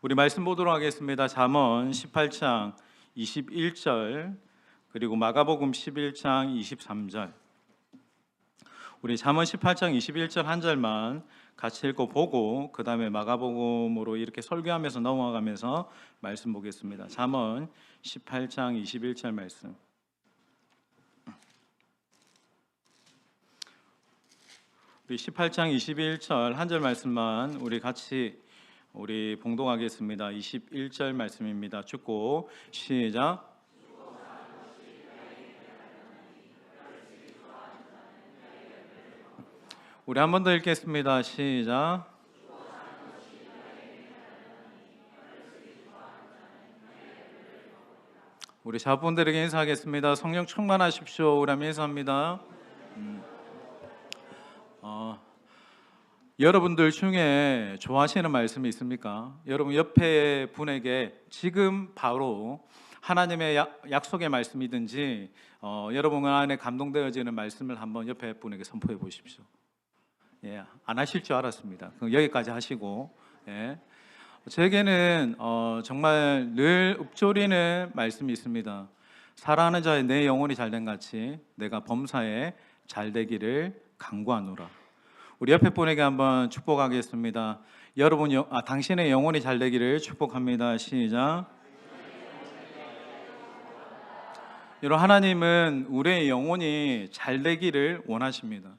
우리 말씀 보도록 하겠습니다. 잠언 18장 21절 그리고 마가복음 11장 23절. 우리 잠언 18장 21절 한 절만 같이 읽고 보고 그 다음에 마가복음으로 이렇게 설교하면서 넘어가면서 말씀 보겠습니다. 잠언 18장 21절 말씀. 우리 18장 21절 한 절 말씀만 우리 같이 봉독하겠습니다. 21절 말씀입니다. 축구 시작. 우리 한 번 더 읽겠습니다. 시작. 우리 자분들에게 인사하겠습니다. 성령 충만하십시오. 우리 한번 인사합니다. 여러분들 중에 좋아하시는 말씀이 있습니까? 여러분 옆에 분에게 지금 바로 하나님의 약속의 말씀이든지 여러분 안에 감동되어지는 말씀을 한번 옆에 분에게 선포해 보십시오. 예, 안 하실 줄 알았습니다. 그럼 여기까지 하시고, 예. 제게는 정말 늘 읊조리는 말씀이 있습니다. 사랑하는 자의 내 영혼이 잘된 같이 내가 범사에 잘되기를 간구하노라. 우리 옆에 분에게 한번 축복하겠습니다. 여러분, 당신의 영혼이 잘되기를 축복합니다. 시작. 여러분, 하나님은 우리의 영혼이 잘되기를 원하십니다.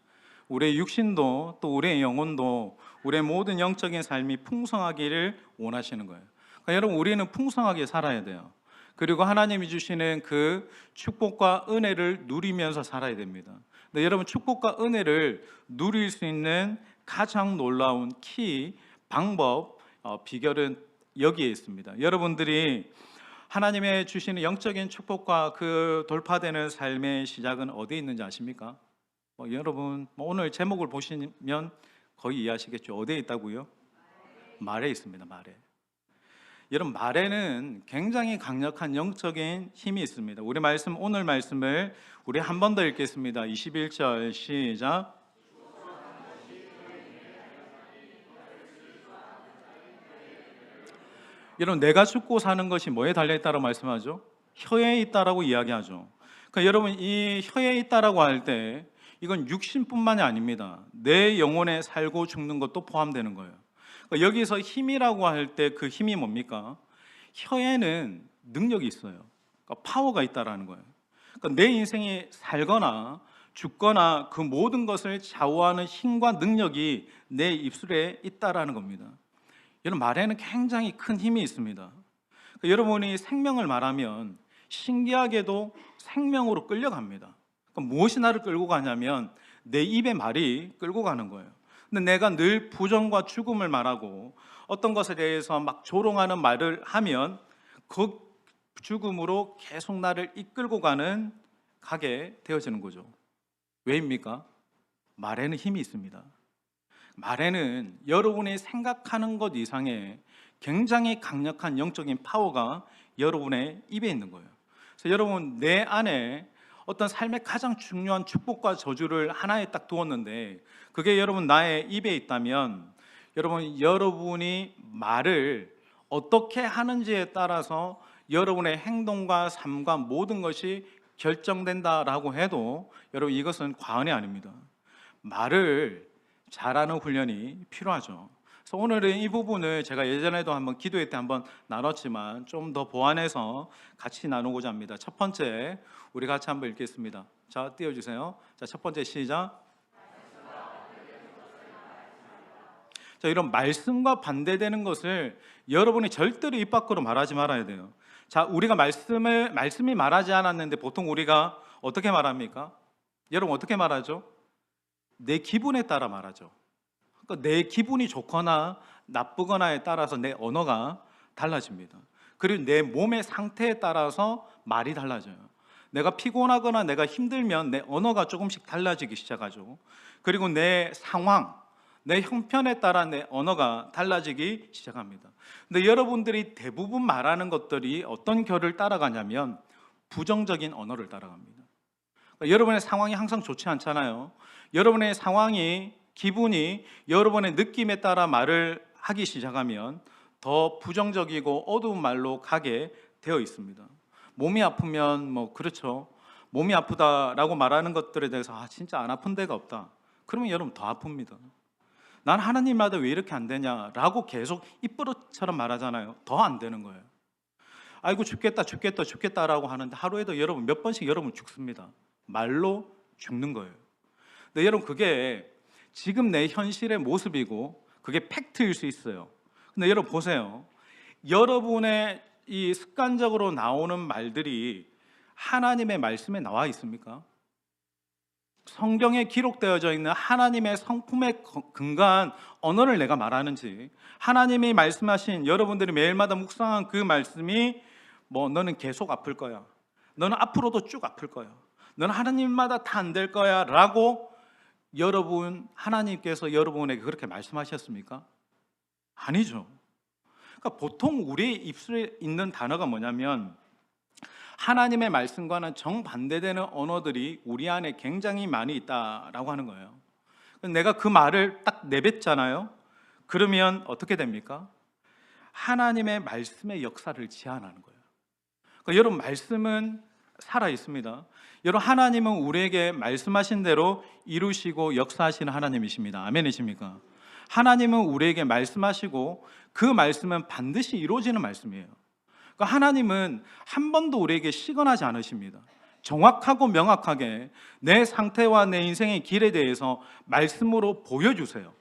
우리의 육신도 또 우리의 영혼도 우리의 모든 영적인 삶이 풍성하기를 원하시는 거예요. 그러니까 여러분, 우리는 풍성하게 살아야 돼요. 그리고 하나님이 주시는 그 축복과 은혜를 누리면서 살아야 됩니다. 근데 여러분, 축복과 은혜를 누릴 수 있는 가장 놀라운 방법, 비결은 여기에 있습니다. 여러분들이 하나님의 주시는 영적인 축복과 그 돌파되는 삶의 시작은 어디에 있는지 아십니까? 여러분 오늘 제목을 보시면 거의 이해하시겠죠. 어디에 있다고요? 말에 있습니다. 말에. 여러분, 말에는 굉장히 강력한 영적인 힘이 있습니다. 오늘 말씀을 우리 한 번 더 읽겠습니다. 21절 시작. 여러분, 내가 죽고 사는 것이 뭐에 달려있다고 말씀하죠? 혀에 있다라고 이야기하죠. 그러니까 여러분, 이 혀에 있다라고 할 때 이건 육신뿐만이 아닙니다. 내 영혼에 살고 죽는 것도 포함되는 거예요. 그러니까 여기서 힘이라고 할 때 그 힘이 뭡니까? 혀에는 능력이 있어요. 그러니까 파워가 있다라는 거예요. 그러니까 내 인생이 살거나 죽거나 그 모든 것을 좌우하는 힘과 능력이 내 입술에 있다라는 겁니다. 여러분, 말에는 굉장히 큰 힘이 있습니다. 그러니까 여러분이 생명을 말하면 신기하게도 생명으로 끌려갑니다. 그러니까 무엇이 나를 끌고 가냐면 내 입의 말이 끌고 가는 거예요. 근데 내가 늘 부정과 죽음을 말하고 어떤 것에 대해서 막 조롱하는 말을 하면 그 죽음으로 계속 나를 이끌고 가게 되어지는 거죠. 왜입니까? 말에는 힘이 있습니다. 말에는 여러분이 생각하는 것 이상의 굉장히 강력한 영적인 파워가 여러분의 입에 있는 거예요. 그래서 여러분, 내 안에 어떤 삶의 가장 중요한 축복과 저주를 하나에 딱 두었는데 그게 여러분 나의 입에 있다면 여러분이 말을 어떻게 하는지에 따라서 여러분의 행동과 삶과 모든 것이 결정된다라고 해도 여러분, 이것은 과언이 아닙니다. 말을 잘하는 훈련이 필요하죠. 그래서 오늘은 이 부분을 제가 예전에도 한번 기도회 때 한번 나눴지만 좀 더 보완해서 같이 나누고자 합니다. 첫 번째, 우리 같이 한번 읽겠습니다. 자, 띄워주세요. 자, 첫 번째 시작. 자, 이런 말씀과 반대되는 것을 여러분이 절대로 입 밖으로 말하지 말아야 돼요. 자, 우리가 말씀이 말하지 않았는데 보통 우리가 어떻게 말합니까? 여러분, 어떻게 말하죠? 내 기분에 따라 말하죠. 그러니까 내 기분이 좋거나 나쁘거나에 따라서 내 언어가 달라집니다. 그리고 내 몸의 상태에 따라서 말이 달라져요. 내가 피곤하거나 내가 힘들면 내 언어가 조금씩 달라지기 시작하죠. 그리고 내 상황, 내 형편에 따라 내 언어가 달라지기 시작합니다. 근데 여러분들이 대부분 말하는 것들이 어떤 결을 따라가냐면 부정적인 언어를 따라갑니다. 그러니까 여러분의 상황이 항상 좋지 않잖아요. 여러분의 상황이, 기분이 여러분의 느낌에 따라 말을 하기 시작하면 더 부정적이고 어두운 말로 가게 되어 있습니다. 몸이 아프면 뭐 그렇죠. 몸이 아프다라고 말하는 것들에 대해서 진짜 안 아픈 데가 없다. 그러면 여러분 더 아픕니다. 난 하나님마다 왜 이렇게 안 되냐라고 계속 입버릇처럼 말하잖아요. 더 안 되는 거예요. 아이고 죽겠다 죽겠다 죽겠다라고 하는데 하루에도 여러분 몇 번씩 여러분 죽습니다. 말로 죽는 거예요. 근데 여러분 그게 지금 내 현실의 모습이고 그게 팩트일 수 있어요. 근데 여러분 보세요. 여러분의 이 습관적으로 나오는 말들이 하나님의 말씀에 나와 있습니까? 성경에 기록되어져 있는 하나님의 성품에 근거한 언어를 내가 말하는지, 하나님이 말씀하신 여러분들이 매일마다 묵상한 그 말씀이 뭐 너는 계속 아플 거야, 너는 앞으로도 쭉 아플 거야, 너는 하나님마다 다 안 될 거야 라고 여러분 하나님께서 여러분에게 그렇게 말씀하셨습니까? 아니죠. 그러니까 보통 우리 입술에 있는 단어가 뭐냐면 하나님의 말씀과는 정반대되는 언어들이 우리 안에 굉장히 많이 있다라고 하는 거예요. 내가 그 말을 딱 내뱉잖아요. 그러면 어떻게 됩니까? 하나님의 말씀의 역사를 제한하는 거예요. 그러니까 여러분 말씀은 살아 있습니다. 여러분 하나님은 우리에게 말씀하신 대로 이루시고 역사하시는 하나님이십니다. 아멘이십니까? 하나님은 우리에게 말씀하시고 그 말씀은 반드시 이루어지는 말씀이에요. 그러니까 하나님은 한 번도 우리에게 시건하지 않으십니다. 정확하고 명확하게 내 상태와 내 인생의 길에 대해서 말씀으로 보여주세요.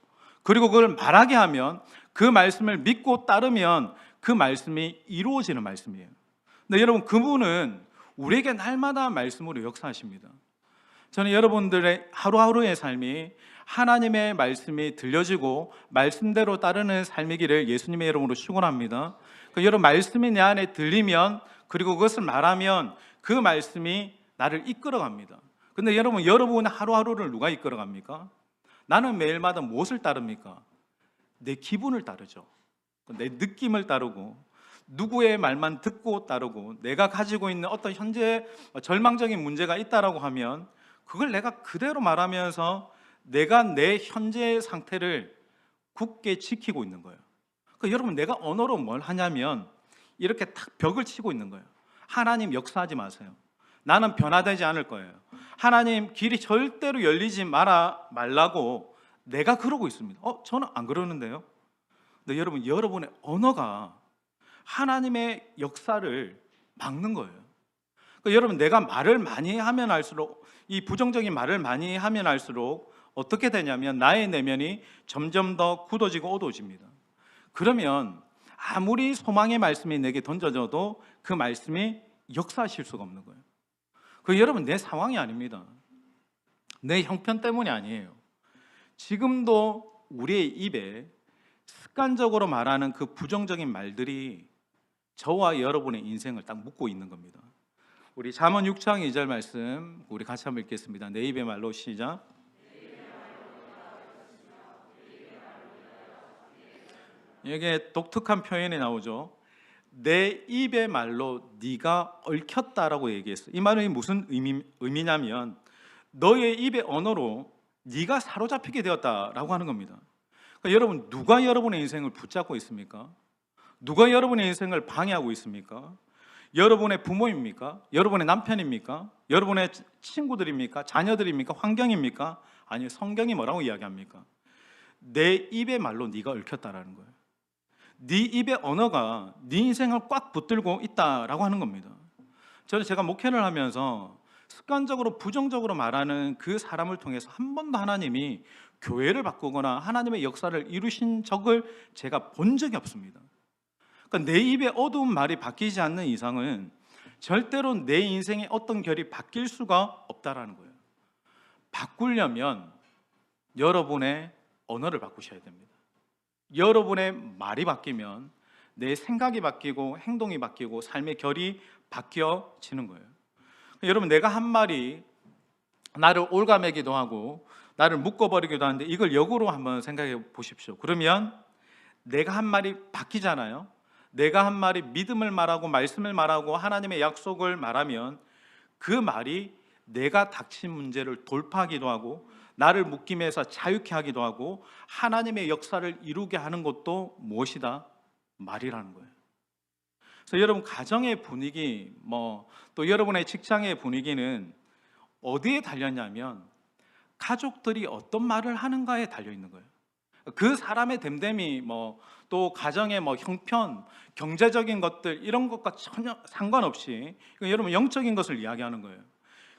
그리고 그걸 말하게 하면 그 말씀을 믿고 따르면 그 말씀이 이루어지는 말씀이에요. 근데 여러분 그분은 우리에게 날마다 말씀으로 역사하십니다. 저는 여러분들의 하루하루의 삶이 하나님의 말씀이 들려지고 말씀대로 따르는 삶이기를 예수님의 이름으로 축원합니다. 그러니까 여러분 말씀이 내 안에 들리면 그리고 그것을 말하면 그 말씀이 나를 이끌어갑니다. 근데 여러분의 하루하루를 누가 이끌어갑니까? 나는 매일마다 무엇을 따릅니까? 내 기분을 따르죠. 내 느낌을 따르고 누구의 말만 듣고 따르고 내가 가지고 있는 어떤 현재 절망적인 문제가 있다라고 하면 그걸 내가 그대로 말하면서 내가 내 현재의 상태를 굳게 지키고 있는 거예요. 그러니까 여러분 내가 언어로 뭘 하냐면 이렇게 탁 벽을 치고 있는 거예요. 하나님 역사하지 마세요. 나는 변화되지 않을 거예요. 하나님 길이 절대로 열리지 말라고 내가 그러고 있습니다. 저는 안 그러는데요. 근데 여러분의 언어가 하나님의 역사를 막는 거예요. 그러니까 여러분 내가 말을 많이 하면 할수록 이 부정적인 말을 많이 하면 할수록 어떻게 되냐면 나의 내면이 점점 더 굳어지고 어두워집니다. 그러면 아무리 소망의 말씀이 내게 던져져도 그 말씀이 역사하실 수가 없는 거예요. 여러분 내 상황이 아닙니다. 내 형편 때문이 아니에요. 지금도 우리의 입에 습관적으로 말하는 그 부정적인 말들이 저와 여러분의 인생을 딱 묶고 있는 겁니다. 우리 잠언 6장 2절 말씀 우리 같이 한번 읽겠습니다. 내 입의 말로 시작. 여기에 독특한 표현이 나오죠. 내 입의 말로 네가 얽혔다라고 얘기했어요. 이 말은 무슨 의미냐면 너의 입의 언어로 네가 사로잡히게 되었다라고 하는 겁니다. 그러니까 여러분 누가 여러분의 인생을 붙잡고 있습니까? 누가 여러분의 인생을 방해하고 있습니까? 여러분의 부모입니까? 여러분의 남편입니까? 여러분의 친구들입니까? 자녀들입니까? 환경입니까? 아니 성경이 뭐라고 이야기합니까? 내 입의 말로 네가 얽혔다라는 거예요. 네 입의 언어가 네 인생을 꽉 붙들고 있다라고 하는 겁니다. 제가 목회를 하면서 습관적으로 부정적으로 말하는 그 사람을 통해서 한 번도 하나님이 교회를 바꾸거나 하나님의 역사를 이루신 적을 제가 본 적이 없습니다. 그러니까 내 입에 어두운 말이 바뀌지 않는 이상은 절대로 내 인생의 어떤 결이 바뀔 수가 없다라는 거예요. 바꾸려면 여러분의 언어를 바꾸셔야 됩니다. 여러분의 말이 바뀌면 내 생각이 바뀌고 행동이 바뀌고 삶의 결이 바뀌어지는 거예요. 여러분 내가 한 말이 나를 올가매기도 하고 나를 묶어버리기도 하는데 이걸 역으로 한번 생각해 보십시오. 그러면 내가 한 말이 바뀌잖아요. 내가 한 말이 믿음을 말하고 말씀을 말하고 하나님의 약속을 말하면 그 말이 내가 닥친 문제를 돌파하기도 하고 나를 묶임에서 자유케 하기도 하고 하나님의 역사를 이루게 하는 것도 무엇이다? 말이라는 거예요. 그래서 여러분 가정의 분위기, 또 여러분의 직장의 분위기는 어디에 달렸냐면 가족들이 어떤 말을 하는가에 달려 있는 거예요. 그 사람의 됨됨이, 또 가정의 형편, 경제적인 것들 이런 것과 전혀 상관없이 여러분 영적인 것을 이야기하는 거예요.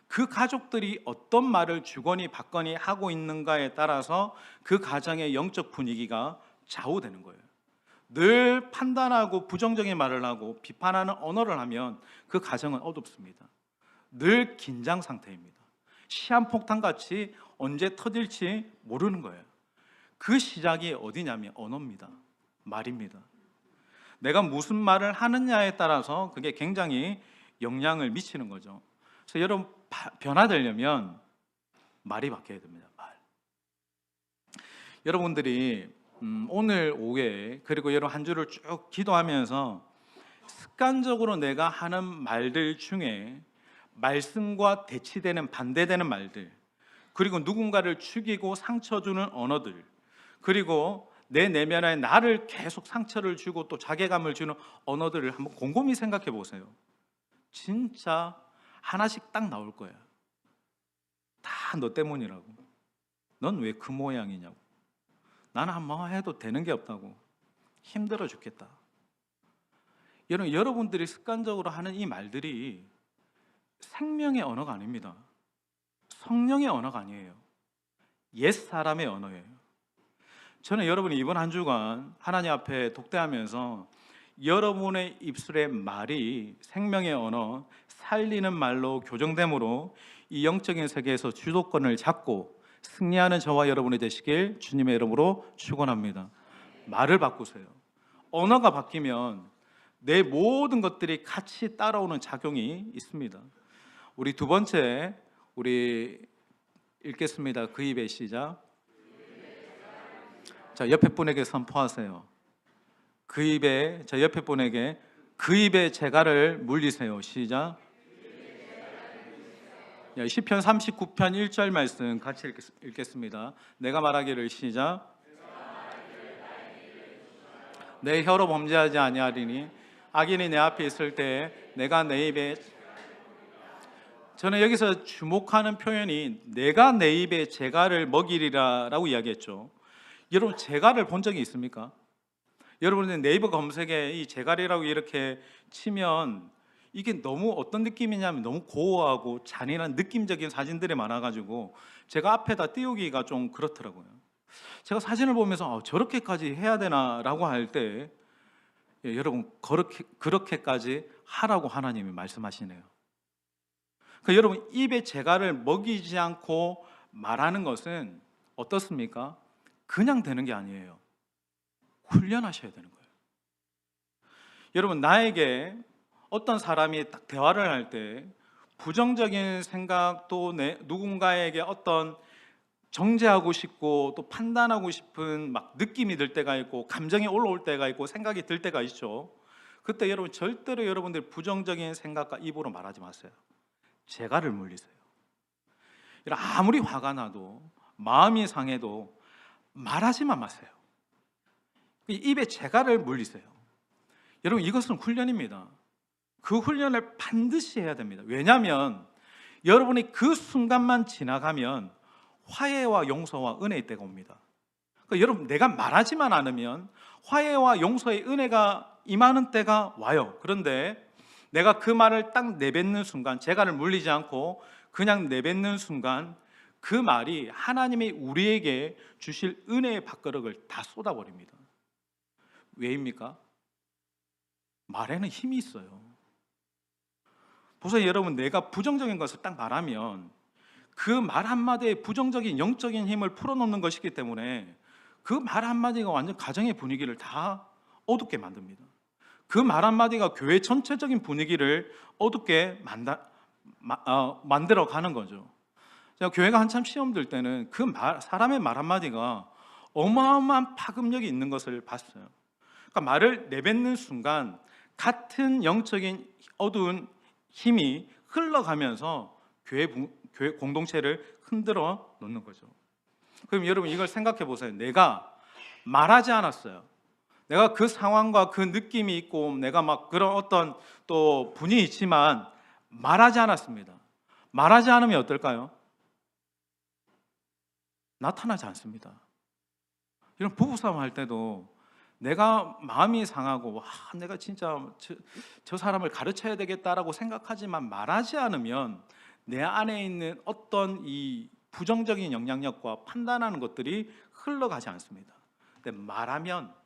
그 가족들이 어떤 말을 주거니 받거니 하고 있는가에 따라서 그 가정의 영적 분위기가 좌우되는 거예요. 늘 판단하고 부정적인 말을 하고 비판하는 언어를 하면 그 가정은 어둡습니다. 늘 긴장 상태입니다. 시한폭탄같이 언제 터질지 모르는 거예요. 그 시작이 어디냐면 언어입니다. 말입니다. 내가 무슨 말을 하느냐에 따라서 그게 굉장히 영향을 미치는 거죠. 그래서 여러분 변화되려면 말이 바뀌어야 됩니다. 말. 여러분들이 오늘 오후에 그리고 여러분 한 주를 쭉 기도하면서 습관적으로 내가 하는 말들 중에 말씀과 대치되는 반대되는 말들, 그리고 누군가를 죽이고 상처 주는 언어들, 그리고 내 내면에 나를 계속 상처를 주고 또 자괴감을 주는 언어들을 한번 곰곰이 생각해 보세요. 진짜 하나씩 딱 나올 거예요. 다 너 때문이라고. 넌 왜 그 모양이냐고. 나는 한번 해도 되는 게 없다고. 힘들어 죽겠다. 여러분들이 습관적으로 하는 이 말들이 생명의 언어가 아닙니다. 성령의 언어가 아니에요. 옛사람의 언어예요. 저는 여러분이 이번 한 주간 하나님 앞에 독대하면서 여러분의 입술의 말이 생명의 언어, 살리는 말로 교정됨으로 이 영적인 세계에서 주도권을 잡고 승리하는 저와 여러분이 되시길 주님의 이름으로 축원합니다. 말을 바꾸세요. 언어가 바뀌면 내 모든 것들이 같이 따라오는 작용이 있습니다. 우리 두 번째 우리 읽겠습니다. 그 입의 시작. 자, 옆에 분에게 선포하세요. 그 입에, 자, 옆에 분에게 그 입에 재갈을 물리세요. 시작. 시편 39편 1절 말씀 같이 읽겠습니다. 내가 말하기를 시작. 내 혀로 범죄하지 아니하리니 악인이 내 앞에 있을 때 내가 내 입에, 저는 여기서 주목하는 표현이 내가 내 입에 재갈을 먹이리라 라고 이야기했죠. 여러분 재갈을 본 적이 있습니까? 여러분은 네이버 검색에 이 재갈이라고 이렇게 치면 이게 너무 어떤 느낌이냐면 너무 고어하고 잔인한 느낌적인 사진들이 많아가지고 제가 앞에다 띄우기가 좀 그렇더라고요. 제가 사진을 보면서 저렇게까지 해야 되나 라고 할 때 여러분 그렇게까지 하라고 하나님이 말씀하시네요. 그러니까 여러분 입에 재갈을 먹이지 않고 말하는 것은 어떻습니까? 그냥 되는 게 아니에요. 훈련하셔야 되는 거예요. 여러분 나에게 어떤 사람이 딱 대화를 할 때 부정적인 생각 또 누군가에게 어떤 정죄하고 싶고 또 판단하고 싶은 막 느낌이 들 때가 있고 감정이 올라올 때가 있고 생각이 들 때가 있죠. 그때 여러분 절대로 여러분들 부정적인 생각과 입으로 말하지 마세요. 재갈을 물리세요. 아무리 화가 나도 마음이 상해도 말하지만 마세요. 입에 재갈을 물리세요. 여러분 이것은 훈련입니다. 그 훈련을 반드시 해야 됩니다. 왜냐하면 여러분이 그 순간만 지나가면 화해와 용서와 은혜의 때가 옵니다. 그러니까 여러분 내가 말하지만 않으면 화해와 용서의 은혜가 임하는 때가 와요. 그런데 내가 그 말을 딱 내뱉는 순간, 재갈을 물리지 않고 그냥 내뱉는 순간 그 말이 하나님이 우리에게 주실 은혜의 밥그릇을 다 쏟아버립니다. 왜입니까? 말에는 힘이 있어요. 보세요 여러분, 내가 부정적인 것을 딱 말하면 그 말 한마디에 부정적인 영적인 힘을 풀어놓는 것이기 때문에 그 말 한마디가 완전 가정의 분위기를 다 어둡게 만듭니다. 그 말 한마디가 교회 전체적인 분위기를 어둡게 만들어가는 거죠. 제가 교회가 한참 시험 들 때는 사람의 말 한마디가 어마어마한 파급력이 있는 것을 봤어요. 그러니까 말을 내뱉는 순간 같은 영적인 어두운 힘이 흘러가면서 교회 공동체를 흔들어 놓는 거죠. 그럼 여러분 이걸 생각해 보세요. 내가 말하지 않았어요. 내가 그 상황과 그 느낌이 있고 내가 막 그런 어떤 또 분이 있지만 말하지 않았습니다. 말하지 않으면 어떨까요? 나타나지 않습니다. 이런 부부싸움 할 때도 내가 마음이 상하고 와, 내가 진짜 저 사람을 가르쳐야 되겠다라고 생각하지만 말하지 않으면 내 안에 있는 어떤 이 부정적인 영향력과 판단하는 것들이 흘러가지 않습니다. 근데 말하면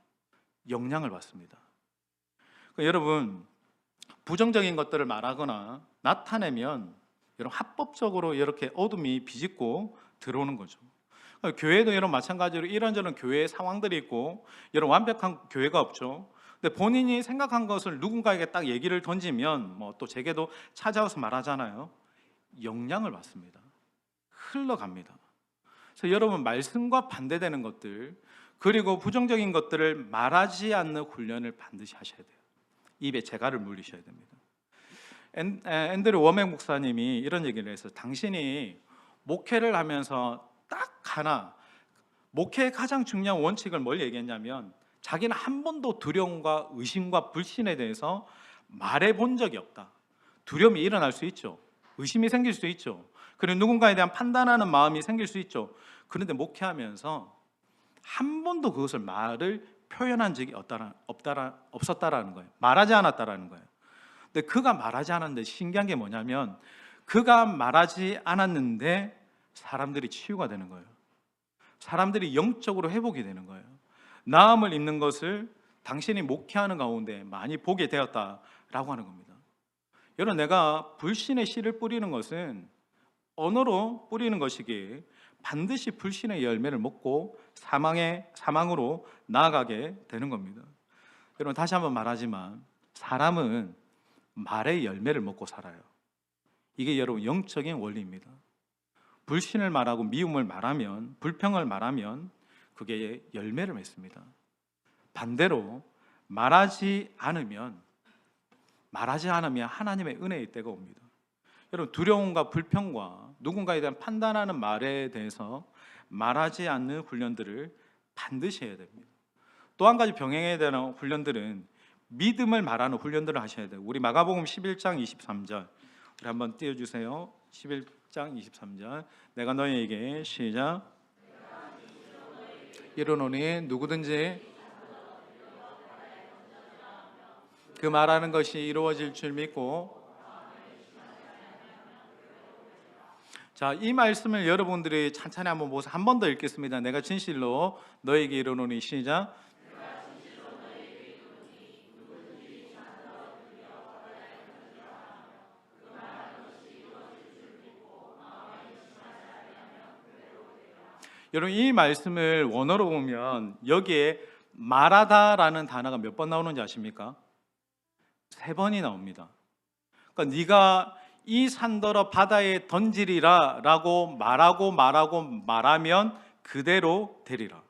영향을 받습니다. 그러니까 여러분, 부정적인 것들을 말하거나 나타내면 여러분 합법적으로 이렇게 어둠이 비집고 들어오는 거죠. 교회도 여러분 마찬가지로 이런저런 교회의 상황들이 있고 여러분 완벽한 교회가 없죠. 근데 본인이 생각한 것을 누군가에게 딱 얘기를 던지면 뭐 또 제게도 찾아와서 말하잖아요. 영향을 받습니다. 흘러갑니다. 그래서 여러분 말씀과 반대되는 것들 그리고 부정적인 것들을 말하지 않는 훈련을 반드시 하셔야 돼요. 입에 재갈을 물리셔야 됩니다. 앤드류 워맥 목사님이 이런 얘기를 했어요. 당신이 목회를 하면서 딱 하나 목회의 가장 중요한 원칙을 뭘 얘기했냐면 자기는 한 번도 두려움과 의심과 불신에 대해서 말해본 적이 없다. 두려움이 일어날 수 있죠. 의심이 생길 수 있죠. 그리고 누군가에 대한 판단하는 마음이 생길 수 있죠. 그런데 목회하면서 한 번도 그것을 말을 표현한 적이 없었다라는 거예요. 말하지 않았다라는 거예요. 근데 그가 말하지 않았는데 신기한 게 뭐냐면 그가 말하지 않았는데 사람들이 치유가 되는 거예요. 사람들이 영적으로 회복이 되는 거예요. 나음을 입는 것을 당신이 목회하는 가운데 많이 보게 되었다라고 하는 겁니다. 여러분, 내가 불신의 씨를 뿌리는 것은 언어로 뿌리는 것이기에 반드시 불신의 열매를 먹고 사망으로 나아가게 되는 겁니다. 여러분, 다시 한번 말하지만 사람은 말의 열매를 먹고 살아요. 이게 여러분 영적인 원리입니다. 불신을 말하고 미움을 말하면, 불평을 말하면 그게 열매를 맺습니다. 반대로 말하지 않으면 하나님의 은혜의 때가 옵니다. 여러분, 두려움과 불평과 누군가에 대한 판단하는 말에 대해서 말하지 않는 훈련들을 반드시 해야 됩니다. 또 한 가지 병행해야 되는 훈련들은 믿음을 말하는 훈련들을 하셔야 돼요. 우리 마가복음 11장 23절 우리 한번 띄워주세요. 11장 23절 내가 너희에게 시작 이르노니 누구든지 그 말하는 것이 이루어질 줄 믿고 자, 이 말씀을 여러분들이 찬찬히 한번 보세요. 한 번 더 읽겠습니다. 내가 진실로 너에게 이르노니 시작 여러분, 이 말씀을 원어로 보면 여기에 말하다라는 단어가 몇 번 나오는지 아십니까? 3번이 나옵니다. 그러니까 네가 이 산더러 바다에 던지리라 라고 말하면 그대로 되리라.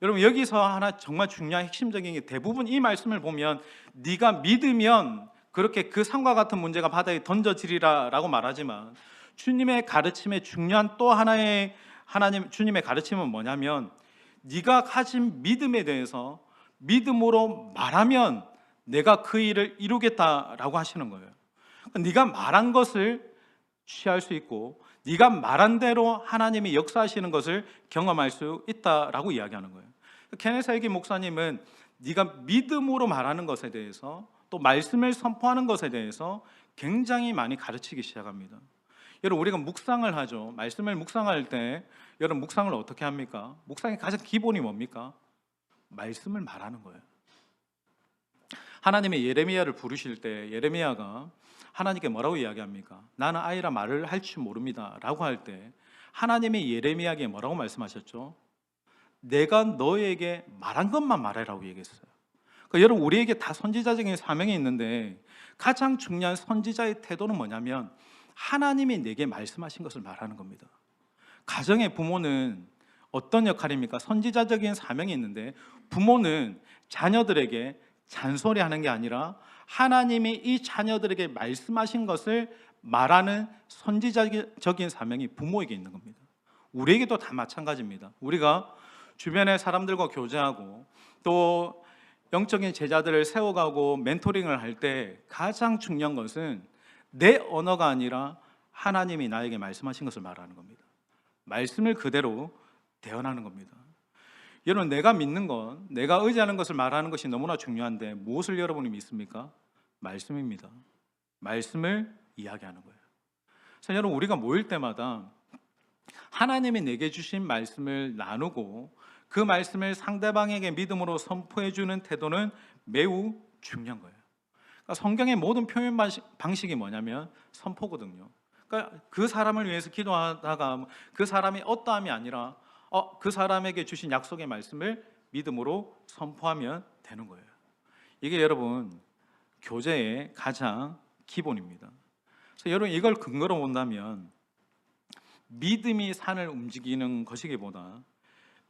여러분, 여기서 하나 정말 중요한 핵심적인 게 대부분 이 말씀을 보면 네가 믿으면 그렇게 그 산과 같은 문제가 바다에 던져지리라 라고 말하지만 주님의 가르침의 중요한 또 하나의 주님의 가르침은 뭐냐면 네가 가진 믿음에 대해서 믿음으로 말하면 내가 그 일을 이루겠다라고 하시는 거예요. 네가 말한 것을 취할 수 있고 네가 말한 대로 하나님이 역사하시는 것을 경험할 수 있다라고 이야기하는 거예요. 케네스 해기 목사님은 네가 믿음으로 말하는 것에 대해서 또 말씀을 선포하는 것에 대해서 굉장히 많이 가르치기 시작합니다. 여러분, 우리가 묵상을 하죠. 말씀을 묵상할 때 여러분 묵상을 어떻게 합니까? 묵상의 가장 기본이 뭡니까? 말씀을 말하는 거예요. 하나님의 예레미야를 부르실 때 예레미야가 하나님께 뭐라고 이야기합니까? 나는 아이라 말을 할 줄 모릅니다 라고 할 때 하나님의 예레미야에게 뭐라고 말씀하셨죠? 내가 너에게 말한 것만 말해라고 얘기했어요. 그러니까 여러분, 우리에게 다 선지자적인 사명이 있는데 가장 중요한 선지자의 태도는 뭐냐면 하나님이 내게 말씀하신 것을 말하는 겁니다. 가정의 부모는 어떤 역할입니까? 선지자적인 사명이 있는데 부모는 자녀들에게 잔소리하는 게 아니라 하나님이 이 자녀들에게 말씀하신 것을 말하는 선지자적인 사명이 부모에게 있는 겁니다. 우리에게도 다 마찬가지입니다. 우리가 주변의 사람들과 교제하고 또 영적인 제자들을 세워가고 멘토링을 할 때 가장 중요한 것은 내 언어가 아니라 하나님이 나에게 말씀하신 것을 말하는 겁니다. 말씀을 그대로 대언하는 겁니다. 여러분, 내가 믿는 것, 내가 의지하는 것을 말하는 것이 너무나 중요한데 무엇을 여러분이 믿습니까? 말씀입니다. 말씀을 이야기하는 거예요. 그래서 여러분, 우리가 모일 때마다 하나님이 내게 주신 말씀을 나누고 그 말씀을 상대방에게 믿음으로 선포해 주는 태도는 매우 중요한 거예요. 그러니까 성경의 모든 표현 방식이 뭐냐면 선포거든요. 그러니까 그 사람을 위해서 기도하다가 그 사람이 어떠함이 아니라 그 사람에게 주신 약속의 말씀을 믿음으로 선포하면 되는 거예요. 이게 여러분 교제의 가장 기본입니다. 그래서 여러분, 이걸 근거로 본다면 믿음이 산을 움직이는 것이기보다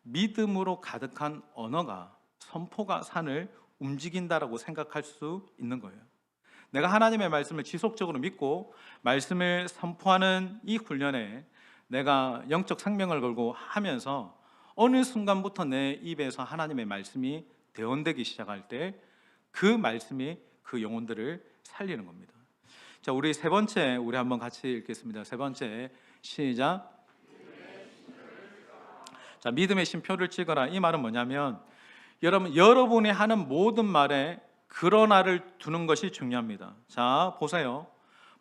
믿음으로 가득한 언어가, 선포가 산을 움직인다라고 생각할 수 있는 거예요. 내가 하나님의 말씀을 지속적으로 믿고 말씀을 선포하는 이 훈련에 내가 영적 생명을 걸고 하면서 어느 순간부터 내 입에서 하나님의 말씀이 대언되기 시작할 때 그 말씀이 그 영혼들을 살리는 겁니다. 자, 우리 세 번째, 우리 한번 같이 읽겠습니다. 세 번째, 시작. 자, 믿음의 쉼표를 찍어라. 이 말은 뭐냐면 여러분이 하는 모든 말에 그러나를 두는 것이 중요합니다. 자, 보세요.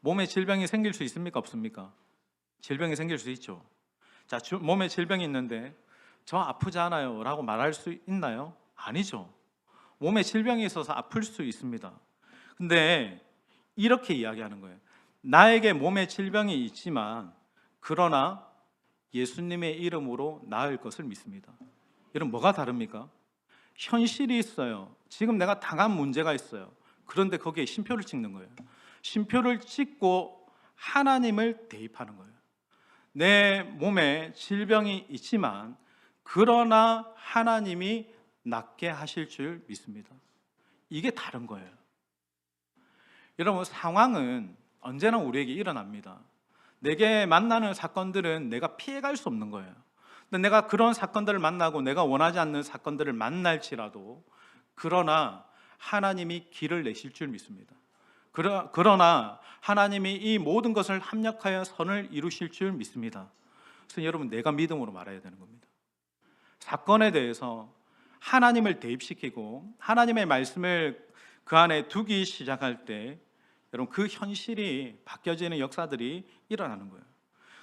몸에 질병이 생길 수 있습니까? 없습니까? 질병이 생길 수 있죠. 자, 몸에 질병이 있는데 저 아프지 않아요 라고 말할 수 있나요? 아니죠. 몸에 질병이 있어서 아플 수 있습니다. 근데 이렇게 이야기하는 거예요. 나에게 몸에 질병이 있지만 그러나 예수님의 이름으로 나을 것을 믿습니다. 여러분, 뭐가 다릅니까? 현실이 있어요. 지금 내가 당한 문제가 있어요. 그런데 거기에 쉼표를 찍는 거예요. 쉼표를 찍고 하나님을 대입하는 거예요. 내 몸에 질병이 있지만 그러나 하나님이 낫게 하실 줄 믿습니다. 이게 다른 거예요. 여러분, 상황은 언제나 우리에게 일어납니다. 내게 만나는 사건들은 내가 피해갈 수 없는 거예요. 근데 내가 그런 사건들을 만나고 내가 원하지 않는 사건들을 만날지라도 그러나 하나님이 길을 내실 줄 믿습니다. 그러나 하나님이 이 모든 것을 합력하여 선을 이루실 줄 믿습니다. 그래서 여러분, 내가 믿음으로 말해야 되는 겁니다. 사건에 대해서 하나님을 대입시키고 하나님의 말씀을 그 안에 두기 시작할 때 여러분, 그 현실이 바뀌어지는 역사들이 일어나는 거예요.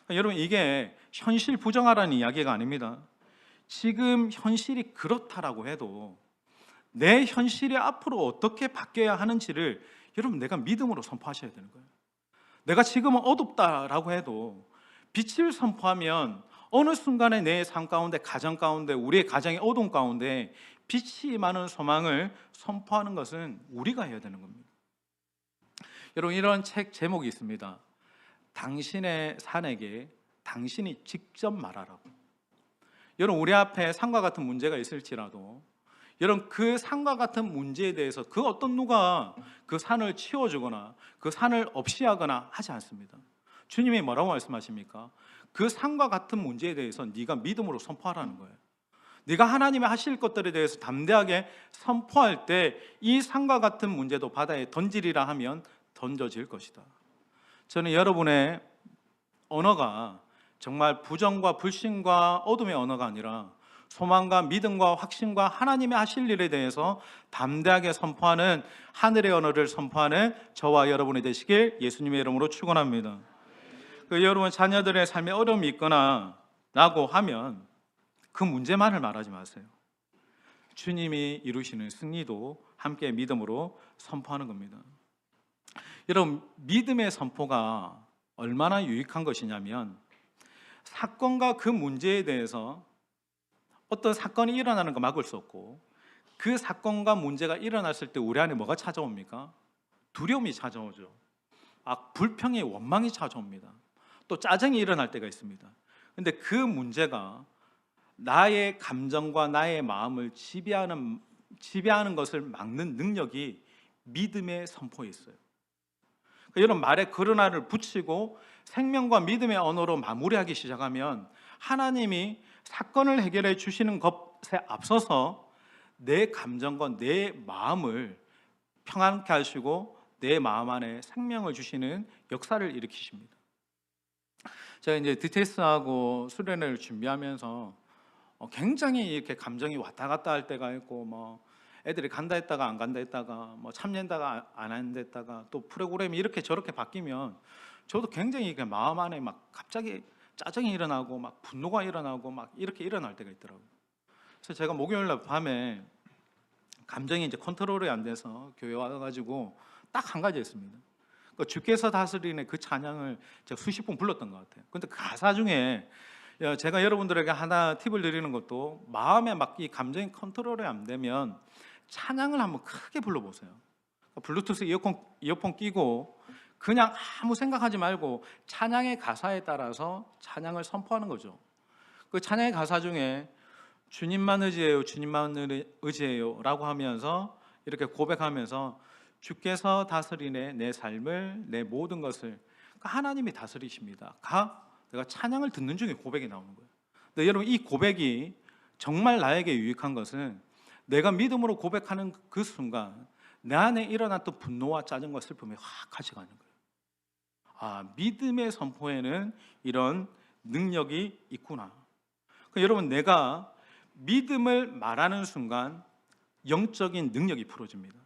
그러니까 여러분, 이게 현실 부정하라는 이야기가 아닙니다. 지금 현실이 그렇다라고 해도 내 현실이 앞으로 어떻게 바뀌어야 하는지를 여러분, 내가 믿음으로 선포하셔야 되는 거예요. 내가 지금은 어둡다라고 해도 빛을 선포하면 어느 순간에 내 삶 가운데, 가정 가운데, 우리의 가정의 어두움 가운데 빛이 많은 소망을 선포하는 것은 우리가 해야 되는 겁니다. 여러분, 이런 책 제목이 있습니다. 당신의 산에게 당신이 직접 말하라고. 여러분, 우리 앞에 산과 같은 문제가 있을지라도 여러분, 그 산과 같은 문제에 대해서 그 어떤 누가 그 산을 치워주거나 그 산을 없이 하거나 하지 않습니다. 주님이 뭐라고 말씀하십니까? 그 산과 같은 문제에 대해서 네가 믿음으로 선포하라는 거예요. 네가 하나님이 하실 것들에 대해서 담대하게 선포할 때 이 산과 같은 문제도 바다에 던지리라 하면 던져질 것이다. 저는 여러분의 언어가 정말 부정과 불신과 어둠의 언어가 아니라 소망과 믿음과 확신과 하나님의 하실 일에 대해서 담대하게 선포하는 하늘의 언어를 선포하는 저와 여러분이 되시길 예수님의 이름으로 축원합니다. 여러분, 자녀들의 삶에 어려움이 있거나 라고 하면 그 문제만을 말하지 마세요. 주님이 이루시는 승리도 함께 믿음으로 선포하는 겁니다. 여러분, 믿음의 선포가 얼마나 유익한 것이냐면 사건과 그 문제에 대해서 어떤 사건이 일어나는 거 막을 수 없고 그 사건과 문제가 일어났을 때 우리 안에 뭐가 찾아옵니까? 두려움이 찾아오죠. 불평의 원망이 찾아옵니다. 또 짜증이 일어날 때가 있습니다. 그런데 그 문제가 나의 감정과 나의 마음을 지배하는 것을 막는 능력이 믿음의 선포에 있어요. 여러분, 말에 그러나를 붙이고 생명과 믿음의 언어로 마무리하기 시작하면 하나님이 사건을 해결해 주시는 것에 앞서서 내 감정과 내 마음을 평안케 하시고 내 마음 안에 생명을 주시는 역사를 일으키십니다. 제가 이제 디테스하고 수련회를 준비하면서 굉장히 이렇게 감정이 왔다 갔다 할 때가 있고, 뭐 애들이 간다 했다가 안 간다 했다가, 뭐 참여했다가 안 한다 했다가, 또 프로그램이 이렇게 저렇게 바뀌면 저도 굉장히 이렇게 마음 안에 막 갑자기 짜증이 일어나고 막 분노가 일어나고 막 이렇게 일어날 때가 있더라고요. 그래서 제가 목요일 날 밤에 감정이 이제 컨트롤이 안 돼서 교회 와가지고 딱 한 가지 했습니다. 주께서 다스리는 그 찬양을 제가 수십 번 불렀던 것 같아요. 근데 그 가사 중에 제가 여러분들에게 하나 팁을 드리는 것도, 마음에 막 이 감정이 컨트롤이 안 되면 찬양을 한번 크게 불러보세요. 블루투스 이어폰 끼고 그냥 아무 생각하지 말고 찬양의 가사에 따라서 찬양을 선포하는 거죠. 그 찬양의 가사 중에 주님만 의지해요, 주님만 의지해요 라고 하면서 이렇게 고백하면서 주께서 다스리네 내 삶을, 내 모든 것을, 하나님이 다스리십니다. 내가 찬양을 듣는 중에 고백이 나오는 거예요. 근데 여러분, 이 고백이 정말 나에게 유익한 것은 내가 믿음으로 고백하는 그 순간 내 안에 일어났던 분노와 짜증과 슬픔이 확 가져가는 거예요. 믿음의 선포에는 이런 능력이 있구나. 여러분, 내가 믿음을 말하는 순간 영적인 능력이 풀어집니다.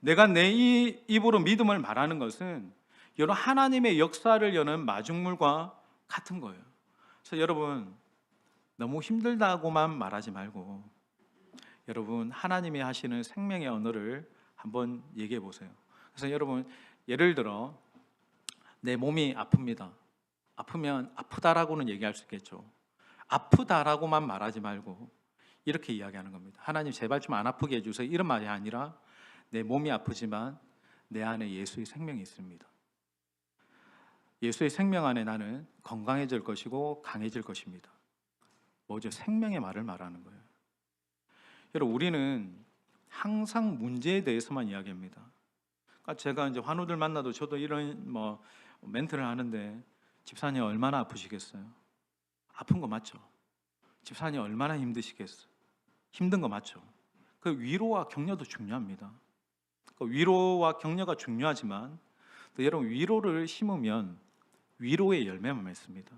내가 내 입으로 믿음을 말하는 것은 여러분, 하나님의 역사를 여는 마중물과 같은 거예요. 그래서 여러분, 너무 힘들다고만 말하지 말고 여러분, 하나님이 하시는 생명의 언어를 한번 얘기해 보세요. 그래서 여러분, 예를 들어 내 몸이 아픕니다. 아프면 아프다라고는 얘기할 수 있겠죠. 아프다라고만 말하지 말고 이렇게 이야기하는 겁니다. 하나님, 제발 좀 안 아프게 해주세요. 이런 말이 아니라 내 몸이 아프지만 내 안에 예수의 생명이 있습니다. 예수의 생명 안에 나는 건강해질 것이고 강해질 것입니다. 뭐죠? 생명의 말을 말하는 거예요. 여러분, 우리는 항상 문제에 대해서만 이야기합니다. 그러니까 제가 이제 환우들 만나도 저도 이런 멘트를 하는데, 집사님 얼마나 아프시겠어요? 아픈 거 맞죠? 집사님 얼마나 힘드시겠어요? 힘든 거 맞죠? 그 위로와 격려도 중요합니다. 그 위로와 격려가 중요하지만 또 여러분, 위로를 심으면 위로의 열매만 맺습니다.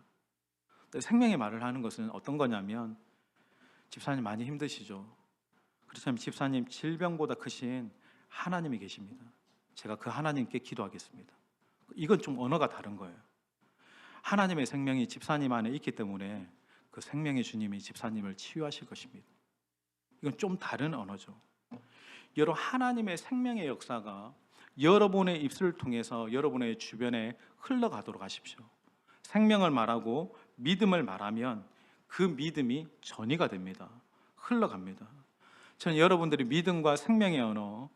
생명의 말을 하는 것은 어떤 거냐면, 집사님 많이 힘드시죠? 그렇다면 집사님, 질병보다 크신 하나님이 계십니다. 제가 그 하나님께 기도하겠습니다. 이건 좀 언어가 다른 거예요. 하나님의 생명이 집사님 안에 있기 때문에 그 생명의 주님이 집사님을 치유하실 것입니다. 이건 좀 다른 언어죠. 여러분, 하나님의 생명의 역사가 여러분의 입술을 통해서 여러분의 주변에 흘러가도록 하십시오. 생명을 말하고 믿음을 말하면 그 믿음이 전이가 됩니다. 흘러갑니다. 저는 여러분들이 믿음과 생명의 언어,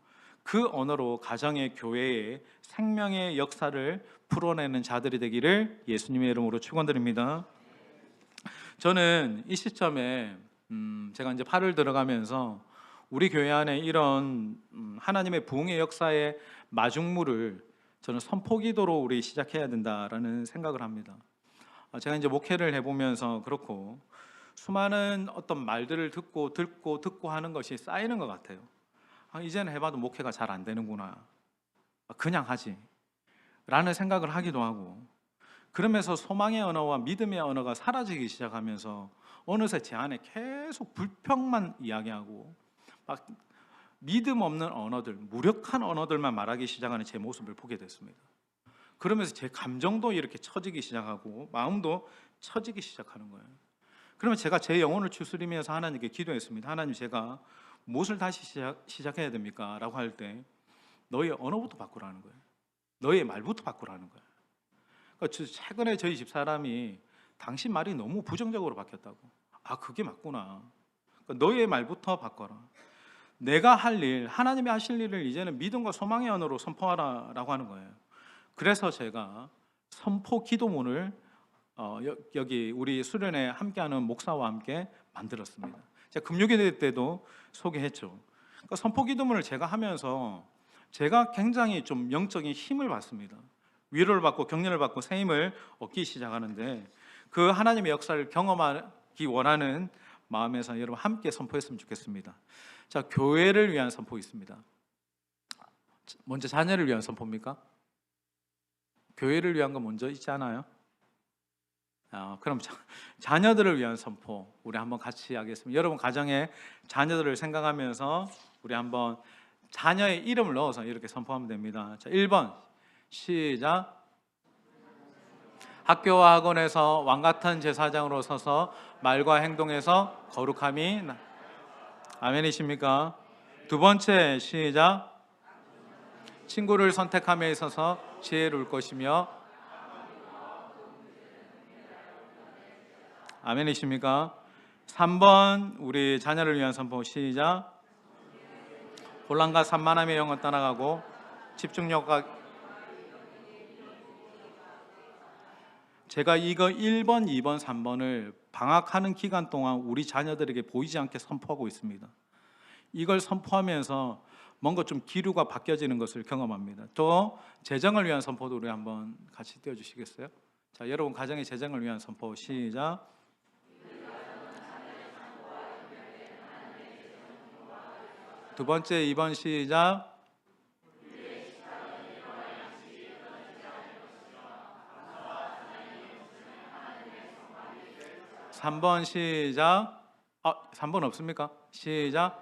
그 언어로 가정의, 교회의 생명의 역사를 풀어내는 자들이 되기를 예수님의 이름으로 축원드립니다. 저는 이 시점에 제가 이제 8월 들어가면서 우리 교회 안에 이런 하나님의 부흥의 역사의 마중물을 저는 선포기도로 우리 시작해야 된다라는 생각을 합니다. 제가 이제 목회를 해보면서 그렇고, 수많은 어떤 말들을 듣고 하는 것이 쌓이는 것 같아요. 이제는 해봐도 목회가 잘 안 되는구나, 그냥 하지 라는 생각을 하기도 하고, 그러면서 소망의 언어와 믿음의 언어가 사라지기 시작하면서 어느새 제 안에 계속 불평만 이야기하고 막 믿음 없는 언어들, 무력한 언어들만 말하기 시작하는 제 모습을 보게 됐습니다. 그러면서 제 감정도 이렇게 처지기 시작하고 마음도 처지기 시작하는 거예요. 그러면 제가 제 영혼을 추스리면서 하나님께 기도했습니다. 하나님, 제가 무엇을 다시 시작해야 됩니까? 라고 할 때 너의 언어부터 바꾸라는 거예요. 너의 말부터 바꾸라는 거예요. 그러니까 최근에 저희 집사람이 당신 말이 너무 부정적으로 바뀌었다고. 그게 맞구나. 그러니까 너의 말부터 바꿔라. 내가 할 일, 하나님이 하실 일을 이제는 믿음과 소망의 언어로 선포하라 라고 하는 거예요. 그래서 제가 선포 기도문을 여기 우리 수련회 함께하는 목사와 함께 만들었습니다. 제가 금요일 때도 소개했죠. 그러니까 선포 기도문을 제가 하면서 제가 굉장히 좀 영적인 힘을 받습니다. 위로를 받고 격려를 받고 새 힘을 얻기 시작하는데, 그 하나님의 역사를 경험하기 원하는 마음에서 여러분 함께 선포했으면 좋겠습니다. 자, 교회를 위한 선포 있습니다. 먼저 자녀를 위한 선포입니까? 교회를 위한 거 먼저 있지 않아요? 그럼 자녀들을 위한 선포 우리 한번 같이 하겠습니다. 여러분 가정에 자녀들을 생각하면서 우리 한번 자녀의 이름을 넣어서 이렇게 선포하면 됩니다. 자, 1번 시작. 학교와 학원에서 왕같은 제사장으로 서서 말과 행동에서 거룩함이 아멘이십니까? 두 번째 시작. 친구를 선택함에 있어서 지혜로울 것이며 아멘이십니까? 3번 우리 자녀를 위한 선포 시작. 혼란과 산만함의 영은 떠나가고 집중력과 제가 이거 1번, 2번, 3번을 방학하는 기간 동안 우리 자녀들에게 보이지 않게 선포하고 있습니다. 이걸 선포하면서 뭔가 좀 기류가 바뀌어지는 것을 경험합니다. 또 재정을 위한 선포도 우리 한번 같이 띄워주시겠어요? 자, 여러분 가정의 재정을 위한 선포 시작. 두 번째 2번 시작. 3번 시작. 3번 없습니까? 시작.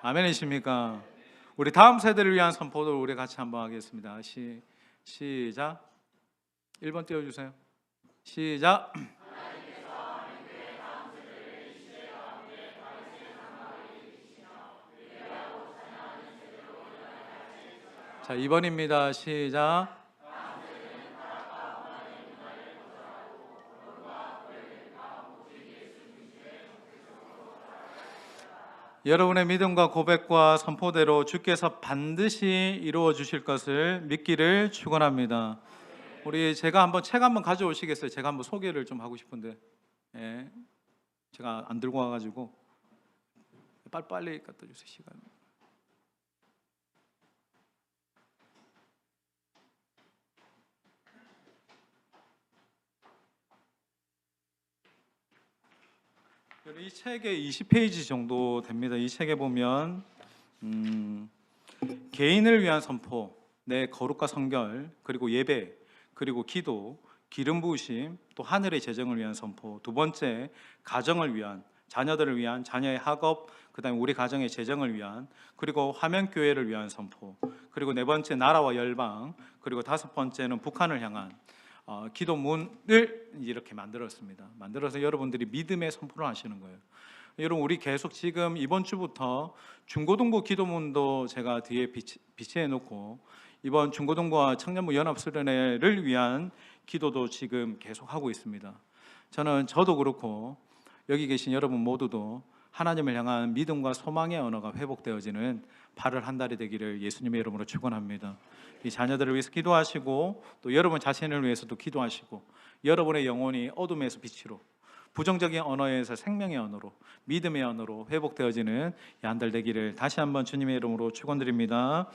아멘이십니까? 우리 다음 세대를 위한 선포도 우리 같이 한번 하겠습니다. 시작. 1번 띄워주세요. 시작. 자, 2번입니다. 시작. 여러분의 믿음과 고백과 선포대로 주께서 반드시 이루어 주실 것을 믿기를 축원합니다. 우리 제가 한번 책 한번 가져오시겠어요? 제가 한번 소개를 좀 하고 싶은데, 예, 제가 안 들고 와가지고 빨리 갖다 주세요. 시간. 이 책에 20페이지 정도 됩니다. 이 책에 보면 개인을 위한 선포, 내 거룩과 성결, 그리고 예배, 그리고 기도, 기름 부으심, 또 하늘의 재정을 위한 선포. 두 번째, 가정을 위한, 자녀들을 위한, 자녀의 학업, 그다음에 우리 가정의 재정을 위한, 그리고 화면 교회를 위한 선포. 그리고 네 번째, 나라와 열방, 그리고 다섯 번째는 북한을 향한 기도문을 이렇게 만들었습니다. 만들어서 여러분들이 믿음의 선포를 하시는 거예요. 여러분 우리 계속 지금 이번 주부터 중고등부 기도문도 제가 뒤에 비치해 놓고 이번 중고등부와 청년부 연합수련회를 위한 기도도 지금 계속 하고 있습니다. 저도 그렇고 여기 계신 여러분 모두도 하나님을 향한 믿음과 소망의 언어가 회복되어지는 8월 한 달이 되기를 예수님의 이름으로 축원합니다. 이 자녀들을 위해서 기도하시고 또 여러분 자신을 위해서도 기도하시고 여러분의 영혼이 어둠에서 빛으로 부정적인 언어에서 생명의 언어로 믿음의 언어로 회복되어지는 이 한 달 되기를 다시 한번 주님의 이름으로 축원드립니다.